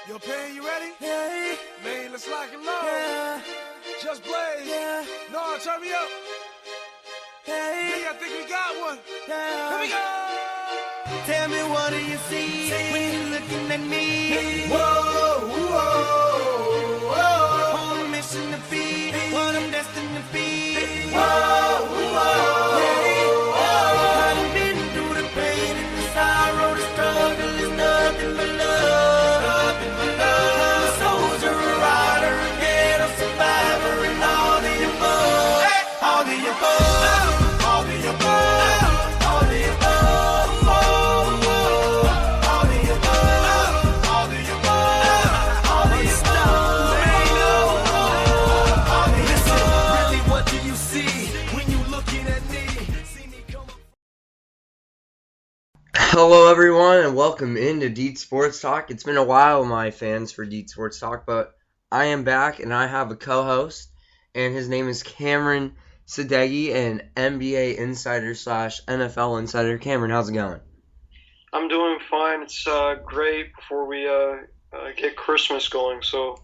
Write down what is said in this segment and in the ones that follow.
Yo, Pan, you ready? Yeah, Man, let's lock and load. yeah, Just blaze. yeah, No, turn me up. yeah, Hey, I think we got one. yeah. Here we go. Tell me, what do you see when you're looking at me? Whoa, whoa, whoa. On a mission to be what I'm destined to be. Whoa, whoa. I done been through the pain and the sorrow, the struggle is nothing but love. I'm a soldier, a rider, a ghetto survivor, and all the above. All the above. All the above. All the above. All the above. All the above. All the above. Listen, really, what do you see when you looking at me? See me come up. Hello, everyone, and welcome into Deits Sports Talk. It's been a while, my fans, for Deits Sports Talk, but I am back, and I have a co-host, and his name is Cameron Sadeghi, an NBA insider / NFL insider. Cameron, how's it going? I'm doing fine. It's great before we get Christmas going. So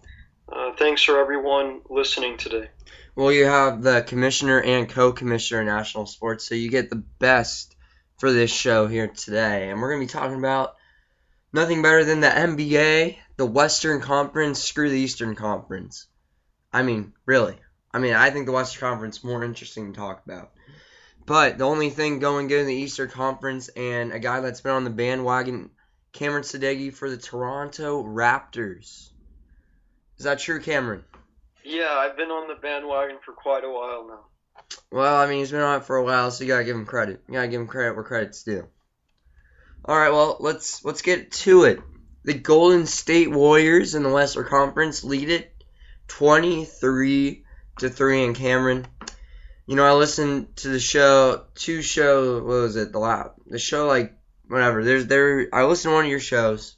thanks for everyone listening today. Well, you have the commissioner and co-commissioner of national sports, so you get the best for this show here today. And we're going to be talking about nothing better than the NBA, the Western Conference, screw the Eastern Conference. I mean, really. I think the Western Conference is more interesting to talk about. But the only thing going good in the Eastern Conference, and a guy that's been on the bandwagon, Cameron Sadeghi for the Toronto Raptors. Is that true, Cameron? Yeah, I've been on the bandwagon for quite a while now. Well, he's been on it for a while, so you gotta give him credit. You gotta give him credit where credit's due. Alright, well, let's get to it. The Golden State Warriors in the Western Conference lead it 23-3 in Cameron. You know, I listened to the show, what was it, the show, like, whatever. I listened to one of your shows,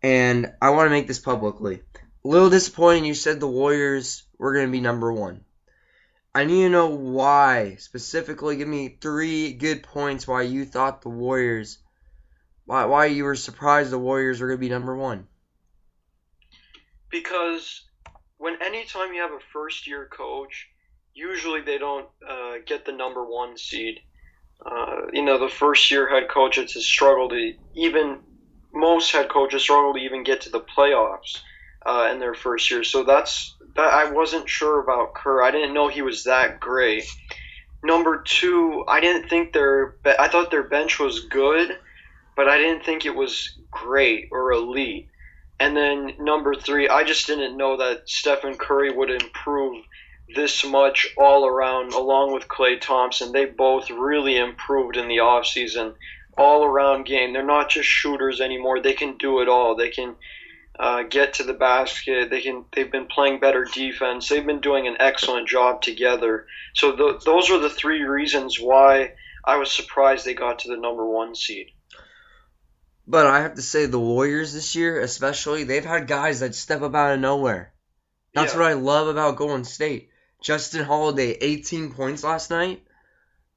and I want to make this publicly. A little disappointing you said the Warriors were going to be number one. I need to know why. Specifically, give me 3 good points why you thought the Warriors, why you were surprised the Warriors were going to be number one. Because anytime you have a first-year coach, usually they don't get the number one seed. The first-year head coach, it's a struggle to even, most head coaches struggle to even get to the playoffs in their first year. So that I wasn't sure about Kerr. I didn't know he was that great. Number 2, I thought their bench was good, but I didn't think it was great or elite. And then number 3, I just didn't know that Stephen Curry would improve this much all around, along with Klay Thompson. They both really improved in the offseason, all-around game. They're not just shooters anymore. They can do it all. They can get to the basket. They've been playing better defense. They've been doing an excellent job together. So those are the 3 reasons why I was surprised they got to the number 1 seed. But I have to say the Warriors this year, especially, they've had guys that step up out of nowhere. That's what I love about Golden State. Justin Holiday, 18 points last night.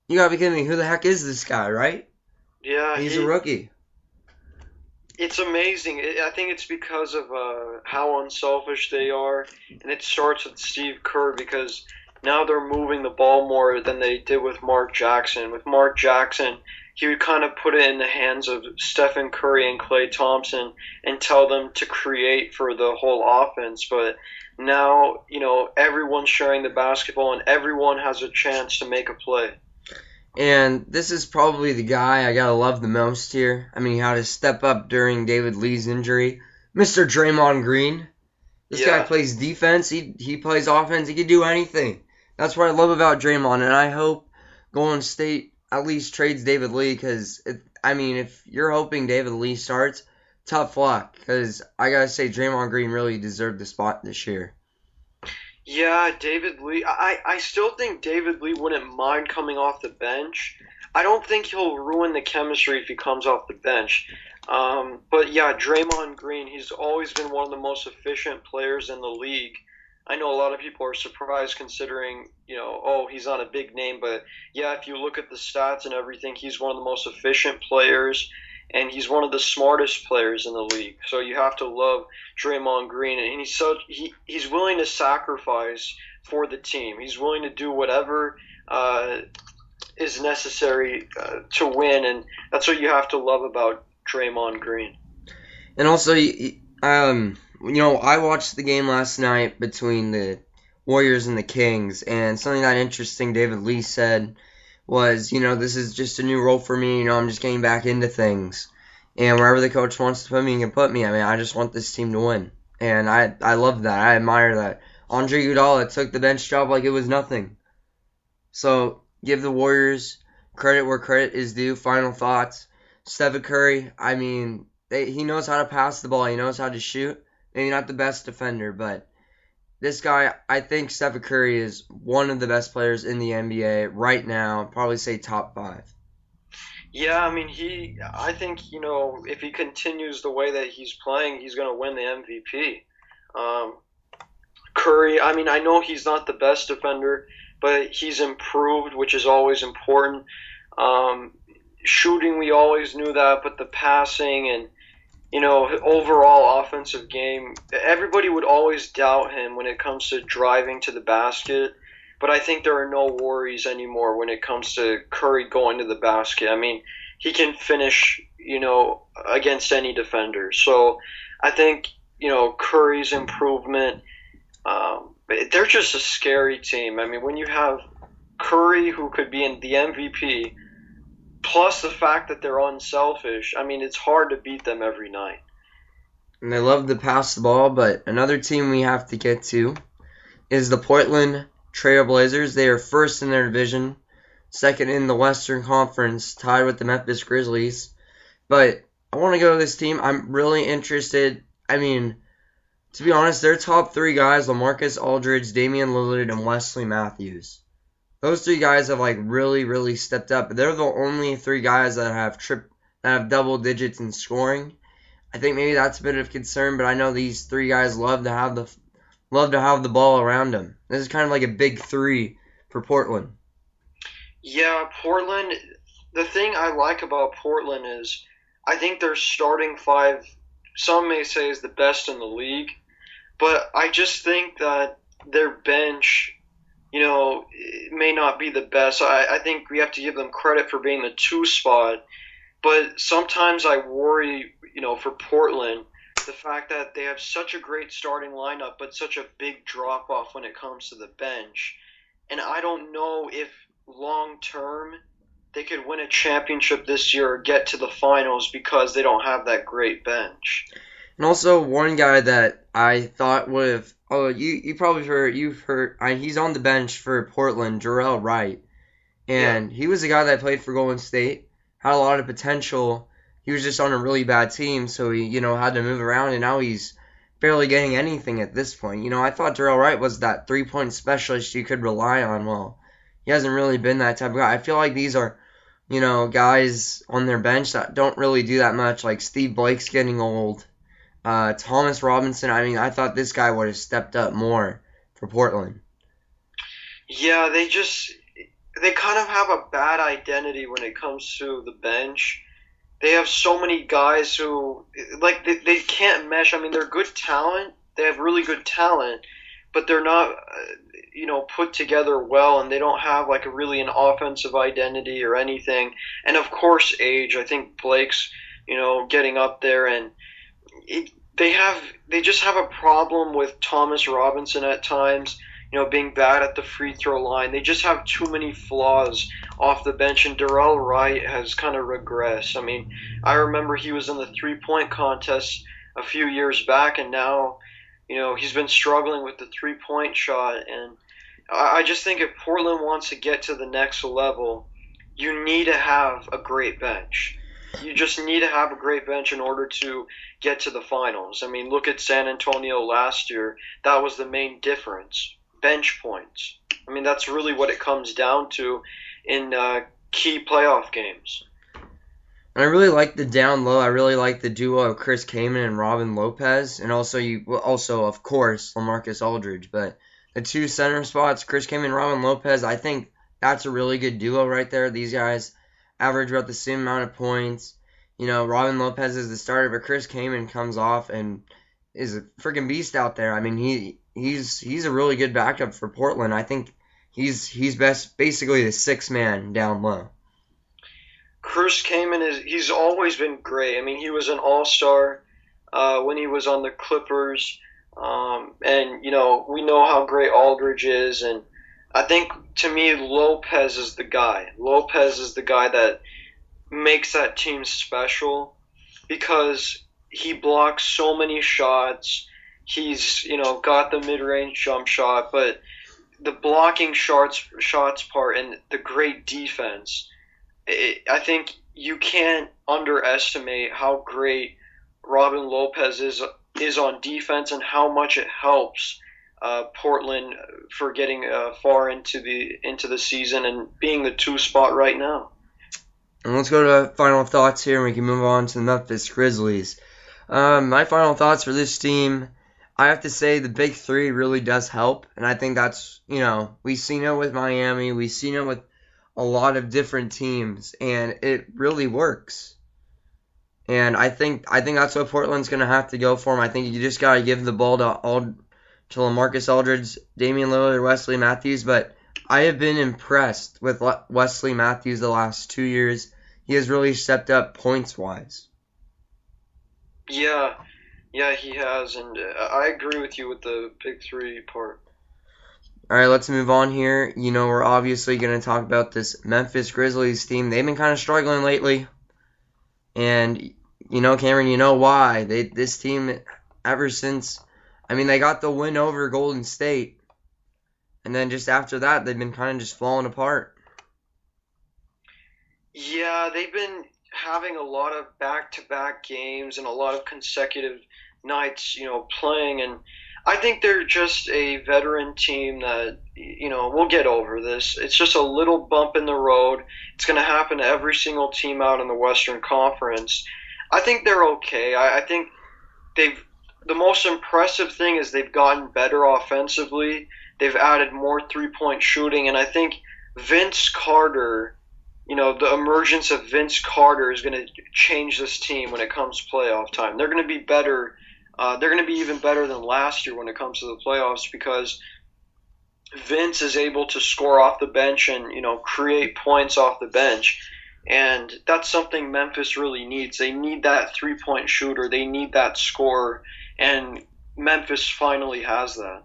You gotta be kidding me. Who the heck is this guy, right? Yeah. He's a rookie. It's amazing. I think it's because of how unselfish they are. And it starts with Steve Kerr, because now they're moving the ball more than they did with Mark Jackson. With Mark Jackson, he would kind of put it in the hands of Stephen Curry and Klay Thompson and tell them to create for the whole offense. But now, everyone's sharing the basketball and everyone has a chance to make a play. And this is probably the guy I gotta love the most here. He had to step up during David Lee's injury. Mr. Draymond Green. This guy plays defense. He plays offense. He can do anything. That's what I love about Draymond. And I hope Golden State at least trades David Lee, because, if you're hoping David Lee starts, tough luck. Because I gotta say, Draymond Green really deserved the spot this year. Yeah, David Lee. I still think David Lee wouldn't mind coming off the bench. I don't think he'll ruin the chemistry if he comes off the bench. But yeah, Draymond Green, he's always been one of the most efficient players in the league. I know a lot of people are surprised considering, he's not a big name. But yeah, if you look at the stats and everything, he's one of the most efficient players. and he's one of the smartest players in the league. So you have to love Draymond Green, and he's willing to sacrifice for the team. He's willing to do whatever is necessary to win, and that's what you have to love about Draymond Green. And also, I watched the game last night between the Warriors and the Kings, and something that interesting David Lee said was, this is just a new role for me. I'm just getting back into things. And wherever the coach wants to put me, he can put me. I mean, I just want this team to win. And I love that. I admire that. Andre Iguodala took the bench job like it was nothing. So, give the Warriors credit where credit is due. Final thoughts. Stephen Curry, I mean, he knows how to pass the ball. He knows how to shoot. Maybe not the best defender, but this guy, I think Stephen Curry is one of the best players in the NBA right now. Probably say top 5. Yeah, I mean, I think, if he continues the way that he's playing, he's going to win the MVP. Curry, I mean, I know he's not the best defender, but he's improved, which is always important. Shooting, we always knew that, but the passing and, overall offensive game, everybody would always doubt him when it comes to driving to the basket. But I think there are no worries anymore when it comes to Curry going to the basket. I mean, he can finish, against any defender. So I think, Curry's improvement, they're just a scary team. I mean, when you have Curry, who could be in the MVP, plus the fact that they're unselfish, I mean, it's hard to beat them every night. And they love to pass the ball, but another team we have to get to is the Portland Trail Blazers. They are first in their division, second in the Western Conference, tied with the Memphis Grizzlies. But I want to go to this team. I'm really interested. I mean, to be honest, their top 3 guys, LaMarcus Aldridge, Damian Lillard, and Wesley Matthews. Those 3 guys have really, really stepped up. They're the only 3 guys that have double digits in scoring. I think maybe that's a bit of concern, but I know these 3 guys love to have the ball around them. This is kind of like a big 3 for Portland. Yeah, Portland, the thing I like about Portland is I think their starting 5, some may say, is the best in the league, but I just think that their bench, may not be the best. I think we have to give them credit for being the 2 spot, but sometimes I worry, for Portland, the fact that they have such a great starting lineup, but such a big drop-off when it comes to the bench. And I don't know if long-term they could win a championship this year or get to the finals because they don't have that great bench. And also, one guy that I thought would have... Oh, you've heard... he's on the bench for Portland, Jarrell Wright. And he was a guy that played for Golden State, had a lot of potential. He was just on a really bad team, so he, had to move around, and now he's barely getting anything at this point. I thought Jarrell Wright was that 3-point specialist you could rely on. Well, he hasn't really been that type of guy. I feel like these are, guys on their bench that don't really do that much, like Steve Blake's getting old. Thomas Robinson, I mean, I thought this guy would have stepped up more for Portland. Yeah, they kind of have a bad identity when it comes to the bench. They have so many guys who, they can't mesh. I mean, they're good talent. They have really good talent, but they're not, put together well, and they don't have, really an offensive identity or anything. And, of course, age. I think Blake's, getting up there, and they just have a problem with Thomas Robinson at times, being bad at the free throw line. They just have too many flaws off the bench, and Jarrell Wright has kind of regressed. I mean, I remember he was in the 3-point contest a few years back, and now, he's been struggling with the 3-point shot. And I just think if Portland wants to get to the next level, you need to have a great bench. You just need to have a great bench in order to get to the finals. I mean, look at San Antonio last year. That was the main difference. Bench points. I mean, that's really what it comes down to in key playoff games. And I really like the down low. I really like the duo of Chris Kaman and Robin Lopez, and also of course LaMarcus Aldridge. But the 2 center spots, Chris Kaman and Robin Lopez, I think that's a really good duo right there. These guys average about the same amount of points. Robin Lopez is the starter, but Chris Kaman comes off and is a freaking beast out there. I mean, he's a really good backup for Portland. I think he's basically the sixth man down low. Chris Kaman he's always been great. I mean, he was an all-star when he was on the Clippers. And we know how great Aldridge is, and I think to me Lopez is the guy. Lopez is the guy that makes that team special because he blocks so many shots. He's got the mid-range jump shot, but the blocking shots part and the great defense. I think you can't underestimate how great Robin Lopez is on defense and how much it helps Portland for getting far into the season and being the 2 spot right now. And let's go to final thoughts here, and we can move on to the Memphis Grizzlies. My final thoughts for this team, I have to say the big three really does help, and I think that's, we've seen it with Miami, we've seen it with a lot of different teams, and it really works. And I think that's what Portland's going to have to go for him. I think you just got to give the ball to LaMarcus Aldridge, Damian Lillard, Wesley Matthews. But I have been impressed with Wesley Matthews the last 2 years. He has really stepped up points-wise. Yeah, he has. And I agree with you with the big three part. All right, let's move on here. We're obviously going to talk about this Memphis Grizzlies team. They've been kind of struggling lately. And, Cameron, you know why. This team, ever since, they got the win over Golden State. And then just after that, they've been kind of just falling apart. Yeah, they've been having a lot of back-to-back games and a lot of consecutive nights, playing. And I think they're just a veteran team that, we'll get over this. It's just a little bump in the road. It's going to happen to every single team out in the Western Conference. I think they're okay. I think the most impressive thing is they've gotten better offensively. They've added more three-point shooting, and I think Vince Carter, the emergence of Vince Carter is going to change this team when it comes to playoff time. They're going to be better. They're going to be even better than last year when it comes to the playoffs because Vince is able to score off the bench and, create points off the bench. And that's something Memphis really needs. They need that three-point shooter. They need that scorer. And Memphis finally has that.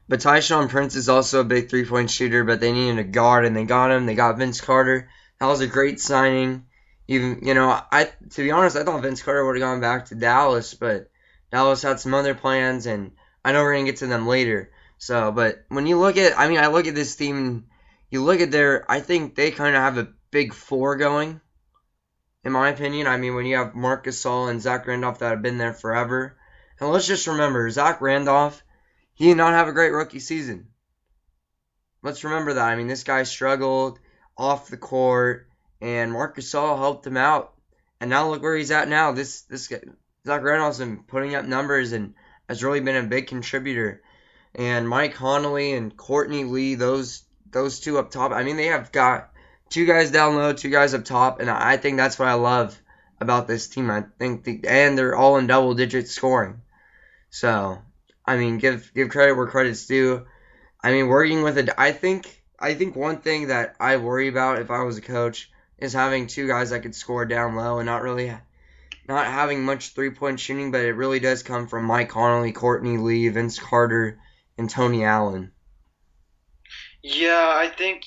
But Tyshawn Prince is also a big three-point shooter, but they needed a guard, and they got him. They got Vince Carter. That was a great signing. Even, to be honest, I thought Vince Carter would have gone back to Dallas, but Dallas had some other plans, and I know we're going to get to them later. So, but when you look at, I look at this team, you look at I think they kind of have a big four going, in my opinion. When you have Marc Gasol and Zach Randolph that have been there forever. And let's just remember, Zach Randolph, he did not have a great rookie season. Let's remember that. This guy struggled off the court, and Marc Gasol helped him out. And now look where he's at now. This guy, Zach Randolph's been putting up numbers and has really been a big contributor. And Mike Conley and Courtney Lee, those two up top, they have got two guys down low, two guys up top, and I think that's what I love about this team. I think and they're all in double-digit scoring. So, give credit where credit's due. Working with I think one thing that I worry about if I was a coach is having two guys that could score down low and not having much three-point shooting, but it really does come from Mike Conley, Courtney Lee, Vince Carter, and Tony Allen. Yeah, I think,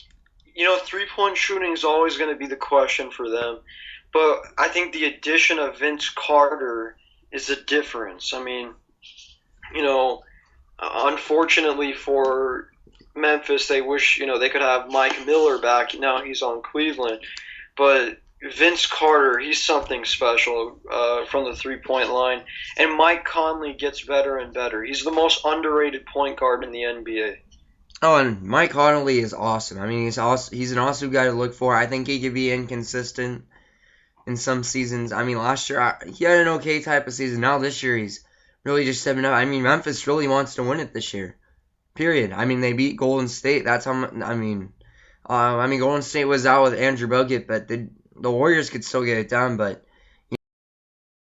three-point shooting is always going to be the question for them. But I think the addition of Vince Carter is the difference. Unfortunately for Memphis, they wish, they could have Mike Miller back. Now he's on Cleveland. But Vince Carter, he's something special from the three-point line. And Mike Conley gets better and better. He's the most underrated point guard in the NBA. Oh, and Mike Conley is awesome. He's an awesome guy to look for. I think he could be inconsistent in some seasons. Last year, he had an okay type of season. Now this year, he's really just stepping up. Memphis really wants to win it this year. Period. They beat Golden State. That's how, Golden State was out with Andrew Bogut, but the Warriors could still get it done. But